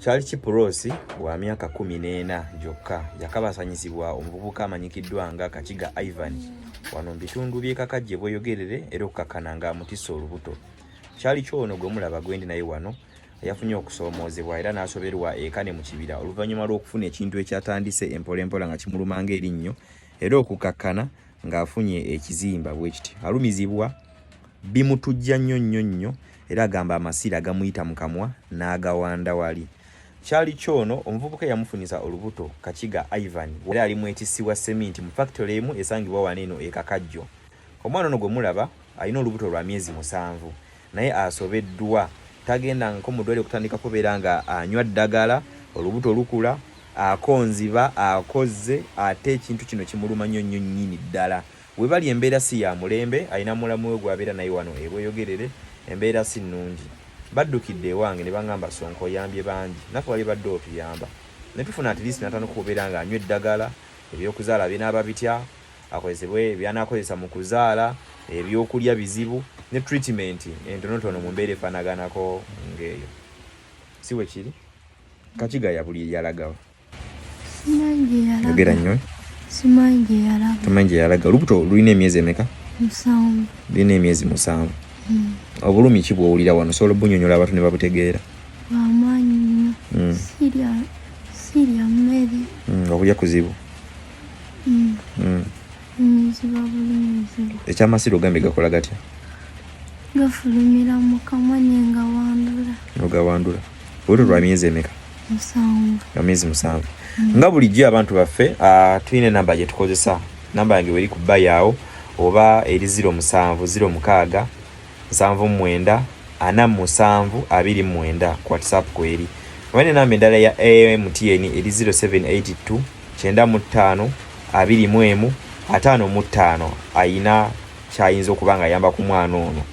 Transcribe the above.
Kyali Kipurosi wa myaka 14 gyokka yakabasanyizibwa omuvubuka amanyikiddwa nga Kakiga Ivan wano mu bitundu by'e Kakajje bweyogerere era okukakkana nga amutisse olubuto. Kyali kyono gwe mulaba gwendi naye wano yafunye okusoomoozebwa era n'asoberwa ekane mu kibira oluvannyuma lw'okufuna ekintu ekyatandise empolempola nga kimuluma ng'erinnyo era okukakkana ng'afunye ekizimba bwe kiti. Alumizibwa bimutujja nnyo era agamba amasira gamuyita mu kamwa n'agawanda wali. Kyali kyono omuvubuka yamufunisa olubuto Kakiga Ivan era ali mwetisibwa seminti mu factory emu esangibwa wano eno e Kakajjo. Omwana ono gwe mulaba alina olubuto lwa myezi 7 naye asobeddwa tagenda nko mudwale kutandika kubeera nga anywa ddagala olubuto lukula akonziba akoze ate ekintu kino kimuluma nnyo nnyini ddala. We bali embeera si ya mulembe alina mulamu we gw'abeera naye wano ebweyogerere embeera si nnungi. Baddukidde ewange ne bangamba Sonko oyambye bangi naffe wali badde otuyamba ne tufuna at least natandika okubeera nga anywa eddagala ebyokuzaala binaaba bitya akozesebwe byanakozesa mu kuzaala ebyokulya bizibu ne treatment entonotono mu mbeera efaanaganako ng'eyo. Si we kiri Kakiga yabuli yalagawa yogera nnyo simanyi gye yalaga. Olubuto lulina emyezi emeka? 7. Lulina emyezi 7. Obulumi ki bw'owulira wano osobola obunyonyola abantu ne babutegeera? Bw'amaanyi nnyo. Sirya mmere. Okulya kuzibu. Nziba bulungi. Ekyamasiro ogambe gakola gatya? Gafulumira mu kamwa ne ngawandula. Ogawandula. Olubuto lwa myezi emeka? 7. Lwa myezi 7. Nga bulijjo abantu baffe tulina enamba gye tukozesa. Namba yange weri ku bba yaawo oba eri 07 06 79 47 29 ku WhatsApp kweri. Wene namba endala ya MTN eri 0782 95 21 55 ayina kyayinza okuba nga ayamba ku mwana ono.